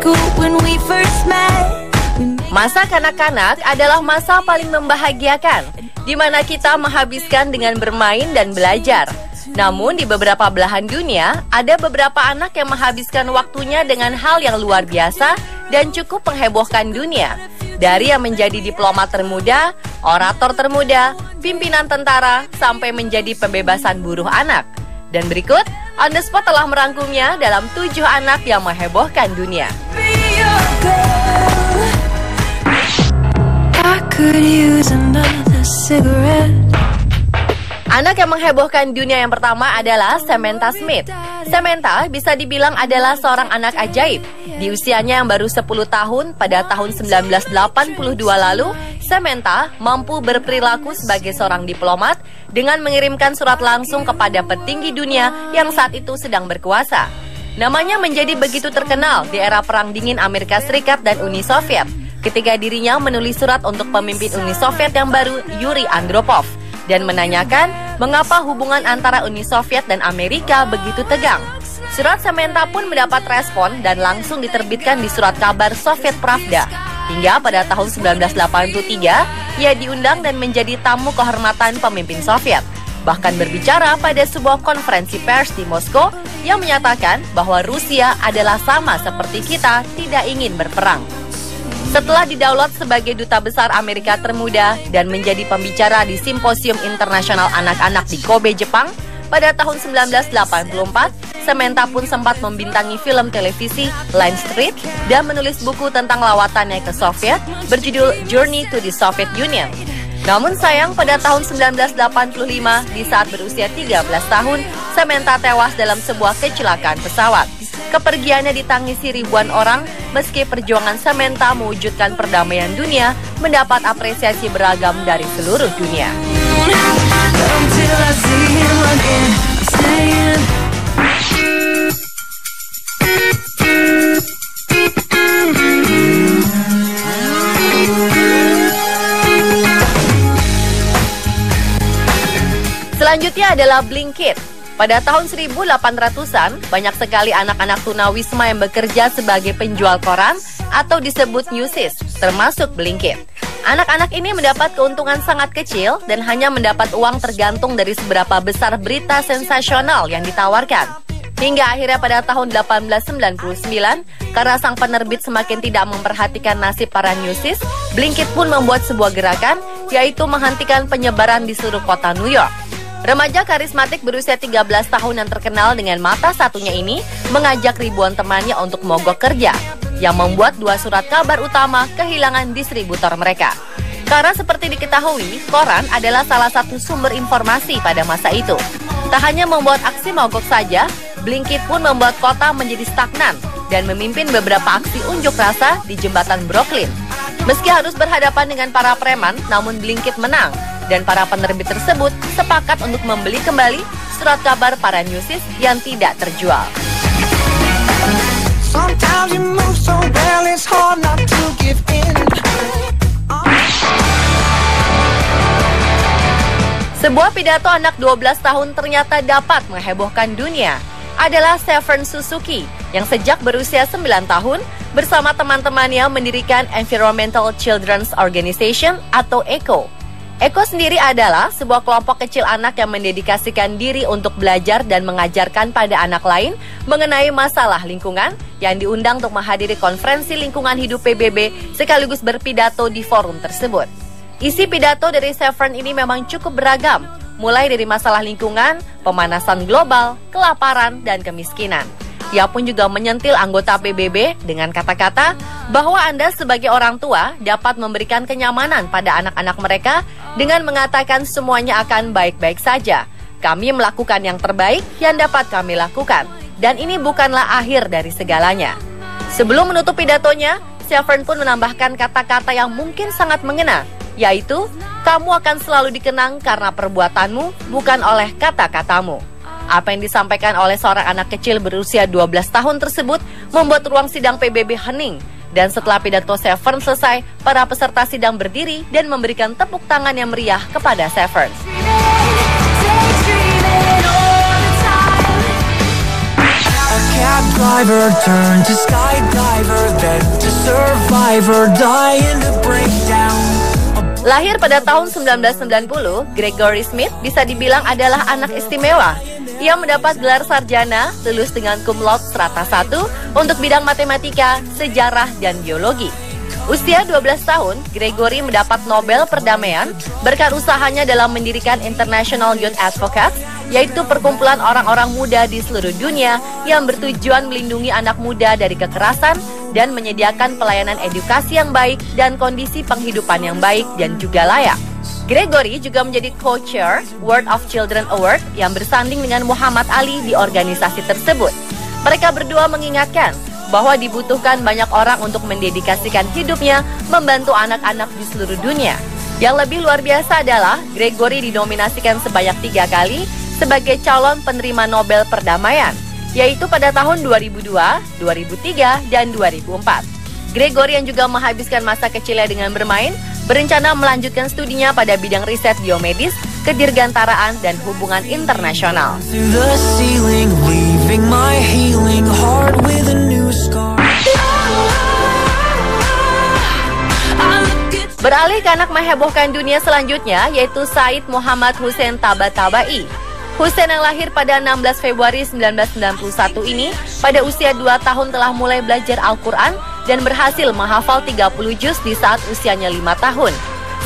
school when we first met. Masa kanak-kanak adalah masa paling membahagiakan, di mana kita menghabiskan dengan bermain dan belajar. Namun di beberapa belahan dunia, ada beberapa anak yang menghabiskan waktunya dengan hal yang luar biasa dan cukup menghebohkan dunia. Dari yang menjadi diplomat termuda, orator termuda, pimpinan tentara, sampai menjadi pembebasan buruh anak. Dan berikut, On The Spot telah merangkumnya dalam 7 anak yang menghebohkan dunia. I could use another cigarette. Anak yang menghebohkan dunia yang pertama adalah Samantha Smith. Samantha bisa dibilang adalah seorang anak ajaib. Di usianya yang baru 10 tahun, pada tahun 1982 lalu, Samantha mampu berperilaku sebagai seorang diplomat dengan mengirimkan surat langsung kepada petinggi dunia yang saat itu sedang berkuasa. Namanya menjadi begitu terkenal di era Perang Dingin Amerika Serikat dan Uni Soviet, ketika dirinya menulis surat untuk pemimpin Uni Soviet yang baru, Yuri Andropov, dan menanyakan mengapa hubungan antara Uni Soviet dan Amerika begitu tegang. Surat Samantha pun mendapat respon dan langsung diterbitkan di surat kabar Soviet Pravda. Hingga pada tahun 1983, ia diundang dan menjadi tamu kehormatan pemimpin Soviet. Bahkan berbicara pada sebuah konferensi pers di Moskow yang menyatakan bahwa Rusia adalah sama seperti kita tidak ingin berperang. Setelah didaulat sebagai duta besar Amerika termuda dan menjadi pembicara di Simposium Internasional Anak-anak di Kobe, Jepang, pada tahun 1984, Samantha pun sempat membintangi film televisi Line Street dan menulis buku tentang lawatannya ke Soviet berjudul Journey to the Soviet Union. Namun sayang, pada tahun 1985, di saat berusia 13 tahun, Samantha tewas dalam sebuah kecelakaan pesawat. Kepergiannya ditangisi ribuan orang, meski perjuangan Samantha mewujudkan perdamaian dunia mendapat apresiasi beragam dari seluruh dunia. Selanjutnya adalah Blinkit. Pada tahun 1800-an, banyak sekali anak-anak tunawisma yang bekerja sebagai penjual koran atau disebut newsies, termasuk Blinkit. Anak-anak ini mendapat keuntungan sangat kecil dan hanya mendapat uang tergantung dari seberapa besar berita sensasional yang ditawarkan. Hingga akhirnya pada tahun 1899, karena sang penerbit semakin tidak memperhatikan nasib para newsies, Blinkit pun membuat sebuah gerakan, yaitu menghentikan penyebaran di seluruh kota New York. Remaja karismatik berusia 13 tahun yang terkenal dengan mata satunya ini mengajak ribuan temannya untuk mogok kerja, yang membuat 2 surat kabar utama kehilangan distributor mereka. Karena seperti diketahui, koran adalah salah satu sumber informasi pada masa itu. Tak hanya membuat aksi mogok saja, Blinkit pun membuat kota menjadi stagnan dan memimpin beberapa aksi unjuk rasa di jembatan Brooklyn. Meski harus berhadapan dengan para preman, namun Blinkit menang. Dan para penerbit tersebut sepakat untuk membeli kembali surat kabar para newsies yang tidak terjual. Sebuah pidato anak 12 tahun ternyata dapat menghebohkan dunia. Adalah Severn Suzuki yang sejak berusia 9 tahun bersama teman-temannya mendirikan Environmental Children's Organization atau ECHO. ECHO sendiri adalah sebuah kelompok kecil anak yang mendedikasikan diri untuk belajar dan mengajarkan pada anak lain mengenai masalah lingkungan, yang diundang untuk menghadiri konferensi lingkungan hidup PBB sekaligus berpidato di forum tersebut. Isi pidato dari Severn ini memang cukup beragam, mulai dari masalah lingkungan, pemanasan global, kelaparan, dan kemiskinan. Ia pun juga menyentil anggota PBB dengan kata-kata bahwa Anda sebagai orang tua dapat memberikan kenyamanan pada anak-anak mereka dengan mengatakan semuanya akan baik-baik saja. Kami melakukan yang terbaik yang dapat kami lakukan, dan ini bukanlah akhir dari segalanya. Sebelum menutup pidatonya, Severn pun menambahkan kata-kata yang mungkin sangat mengena, yaitu, kamu akan selalu dikenang karena perbuatanmu, bukan oleh kata-katamu. Apa yang disampaikan oleh seorang anak kecil berusia 12 tahun tersebut membuat ruang sidang PBB hening. Dan setelah pidato Severn selesai, para peserta sidang berdiri dan memberikan tepuk tangan yang meriah kepada Severn. cab driver turned to skydiver, then to survivor, dying to break down. Lahir pada tahun 1990, Gregory Smith bisa dibilang adalah anak istimewa. Ia mendapat gelar sarjana, lulus dengan cum laude strata 1 untuk bidang matematika, sejarah, dan biologi. Usia 12 tahun, Gregory mendapat Nobel Perdamaian berkat usahanya dalam mendirikan International Youth Advocates, yaitu perkumpulan orang-orang muda di seluruh dunia yang bertujuan melindungi anak muda dari kekerasan dan menyediakan pelayanan edukasi yang baik dan kondisi penghidupan yang baik dan juga layak. Gregory juga menjadi co-chair World of Children Award yang bersanding dengan Muhammad Ali di organisasi tersebut. Mereka berdua mengingatkan bahwa dibutuhkan banyak orang untuk mendedikasikan hidupnya membantu anak-anak di seluruh dunia. Yang lebih luar biasa adalah Gregory dinominasikan sebanyak 3 kali sebagai calon penerima Nobel Perdamaian, yaitu pada tahun 2002, 2003, dan 2004. Gregory yang juga menghabiskan masa kecilnya dengan bermain, berencana melanjutkan studinya pada bidang riset biomedis, kedirgantaraan, dan hubungan internasional. Beralih ke anak menghebohkan dunia selanjutnya, yaitu Said Muhammad Hussein Tabatabai. Hussein yang lahir pada 16 Februari 1991 ini, pada usia 2 tahun telah mulai belajar Al-Quran dan berhasil menghafal 30 juz di saat usianya 5 tahun.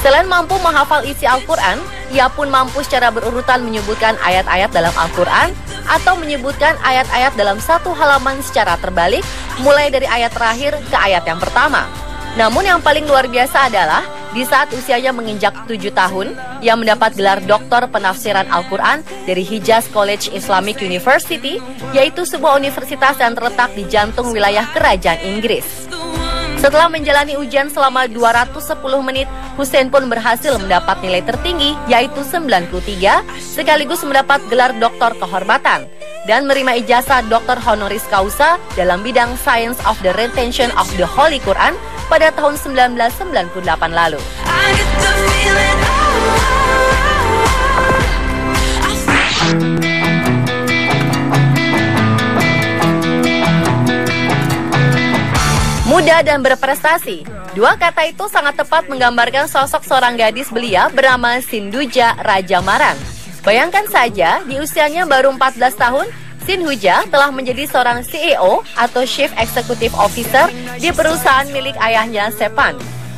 Selain mampu menghafal isi Al-Quran, ia pun mampu secara berurutan menyebutkan ayat-ayat dalam Al-Quran atau menyebutkan ayat-ayat dalam satu halaman secara terbalik, mulai dari ayat terakhir ke ayat yang pertama. Namun yang paling luar biasa adalah di saat usianya menginjak 7 tahun, ia mendapat gelar doktor penafsiran Al-Quran dari Hijaz College Islamic University, yaitu sebuah universitas yang terletak di jantung wilayah kerajaan Inggris. Setelah menjalani ujian selama 210 menit, Hussein pun berhasil mendapat nilai tertinggi, yaitu 93, sekaligus mendapat gelar doktor kehormatan dan menerima ijazah doktor honoris causa dalam bidang Science of the Retention of the Holy Quran pada tahun 1998 lalu. Muda dan berprestasi. Dua kata itu sangat tepat menggambarkan sosok seorang gadis belia bernama Sinduja Rajamaran. Bayangkan saja, di usianya baru 14 tahun, Sinduja telah menjadi seorang CEO atau Chief Executive Officer di perusahaan milik ayahnya Sepan.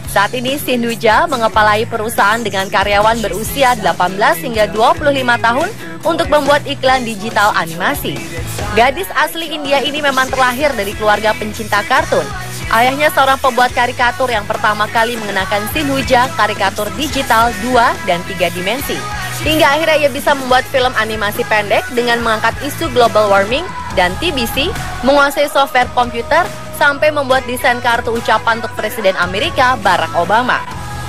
Saat ini Sinduja mengepalai perusahaan dengan karyawan berusia 18 hingga 25 tahun untuk membuat iklan digital animasi. Gadis asli India ini memang terlahir dari keluarga pencinta kartun. Ayahnya seorang pembuat karikatur yang pertama kali mengenakan Sinduja karikatur digital 2 dan 3 dimensi. Hingga akhirnya ia bisa membuat film animasi pendek dengan mengangkat isu global warming dan TBC, menguasai software komputer, sampai membuat desain kartu ucapan untuk Presiden Amerika Barack Obama.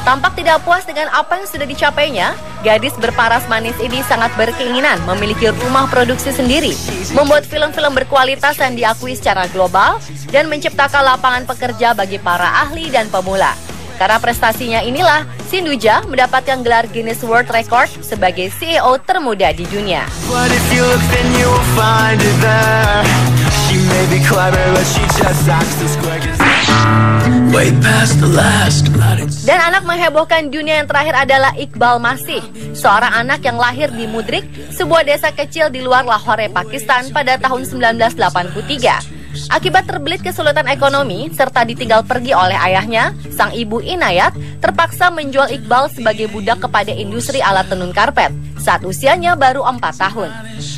Tampak tidak puas dengan apa yang sudah dicapainya, gadis berparas manis ini sangat berkeinginan memiliki rumah produksi sendiri, membuat film-film berkualitas yang diakui secara global, dan menciptakan lapangan pekerja bagi para ahli dan pemula. Karena prestasinya inilah, Sinduja mendapatkan gelar Guinness World Record sebagai CEO termuda di dunia. Dan anak menghebohkan dunia yang terakhir adalah Iqbal Masih, seorang anak yang lahir di Mudrik, sebuah desa kecil di luar Lahore, Pakistan pada tahun 1983. Akibat terbelit kesulitan ekonomi serta ditinggal pergi oleh ayahnya, sang ibu Inayat terpaksa menjual Iqbal sebagai budak kepada industri alat tenun karpet saat usianya baru 4 tahun.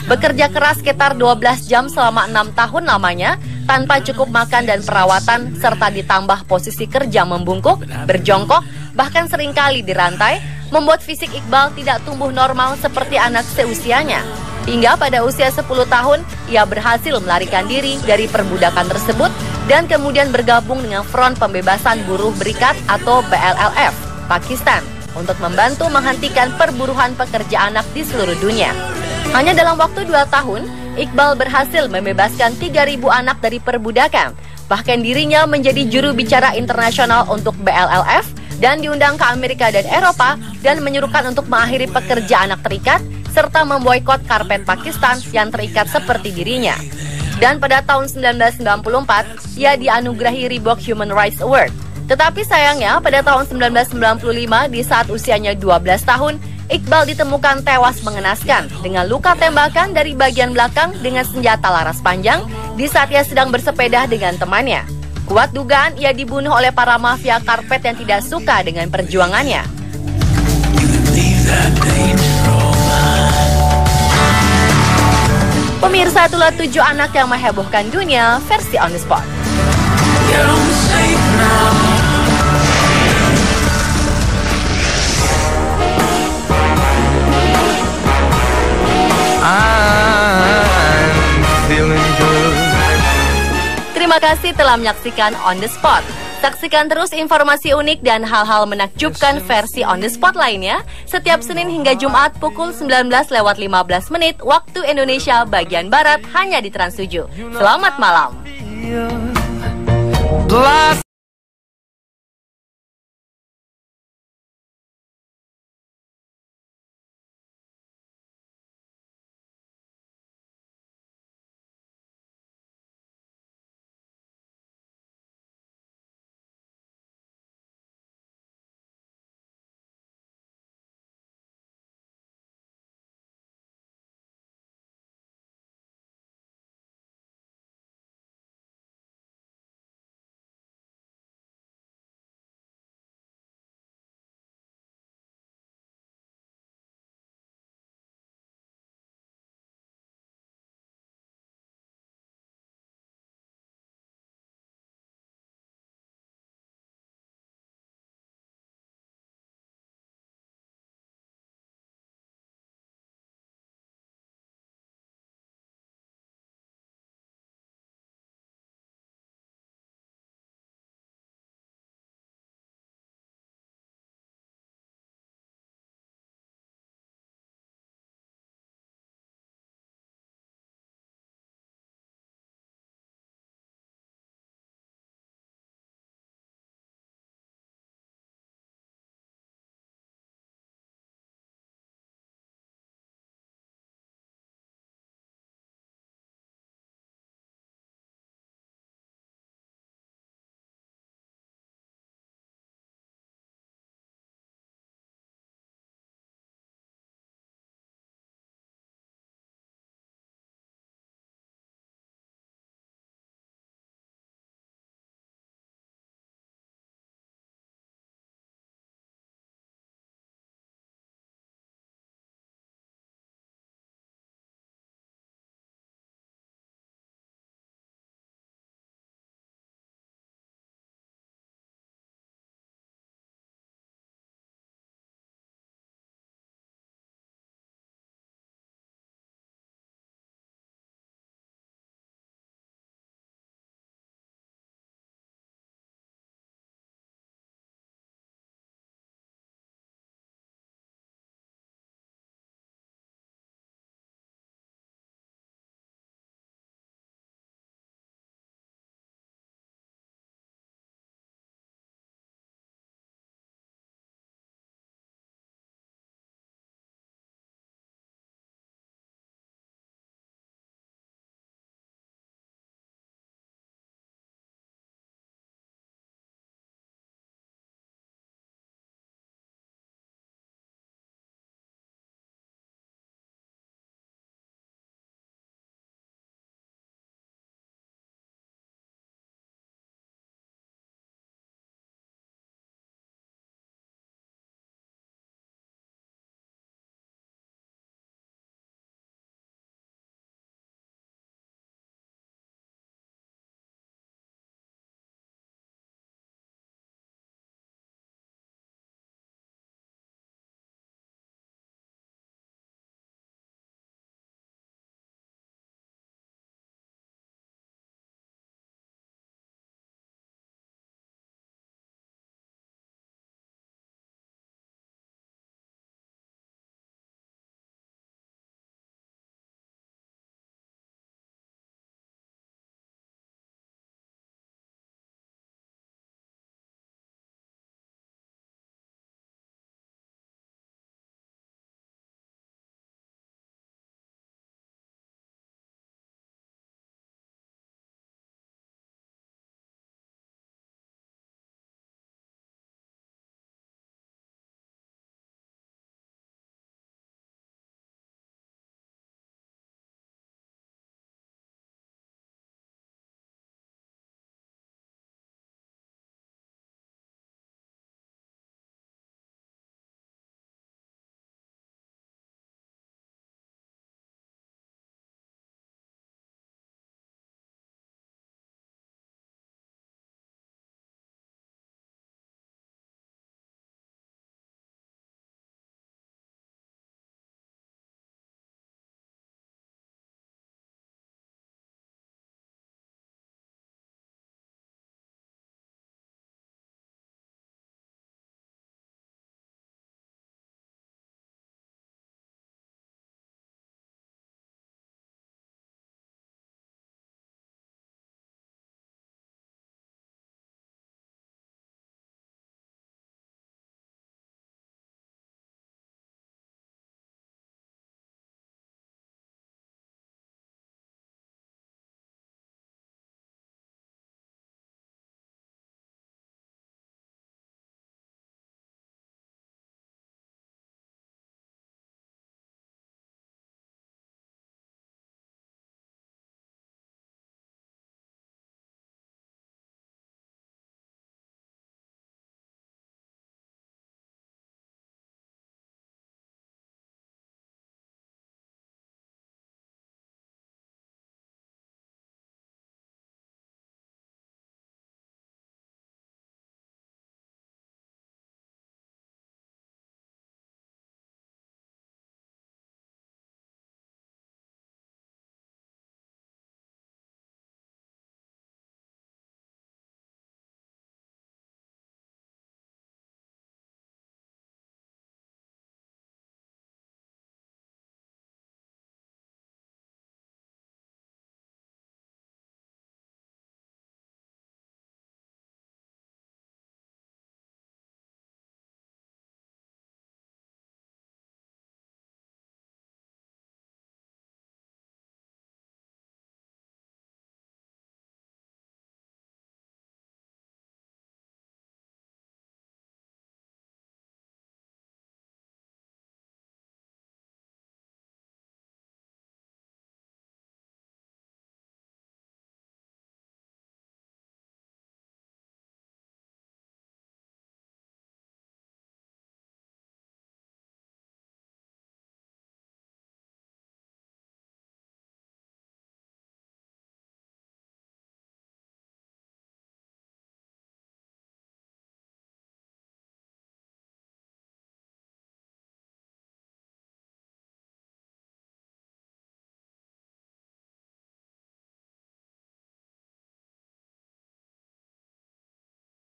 Bekerja keras sekitar 12 jam selama 6 tahun lamanya tanpa cukup makan dan perawatan serta ditambah posisi kerja membungkuk, berjongkok, bahkan seringkali dirantai, membuat fisik Iqbal tidak tumbuh normal seperti anak seusianya. Hingga pada usia 10 tahun, ia berhasil melarikan diri dari perbudakan tersebut dan kemudian bergabung dengan Front Pembebasan Buruh Berikat atau BLLF, Pakistan, untuk membantu menghentikan perburuan pekerja anak di seluruh dunia. Hanya dalam waktu 2 tahun, Iqbal berhasil membebaskan 3.000 anak dari perbudakan. Bahkan dirinya menjadi juru bicara internasional untuk BLLF dan diundang ke Amerika dan Eropa dan menyuruhkan untuk mengakhiri pekerja anak terikat serta memboikot karpet Pakistan yang terikat seperti dirinya. Dan pada tahun 1994, ia dianugerahi Reebok Human Rights Award. Tetapi sayangnya pada tahun 1995 di saat usianya 12 tahun, Iqbal ditemukan tewas mengenaskan dengan luka tembakan dari bagian belakang dengan senjata laras panjang di saat ia sedang bersepeda dengan temannya. Kuat dugaan ia dibunuh oleh para mafia karpet yang tidak suka dengan perjuangannya. Pemirsa, itulah 7 anak yang menghebohkan dunia versi On The Spot. Terima kasih telah menyaksikan On The Spot. Saksikan terus informasi unik dan hal-hal menakjubkan versi On The Spot lainnya setiap Senin hingga Jumat pukul 19:15 waktu Indonesia bagian Barat hanya di Trans 7. Selamat malam.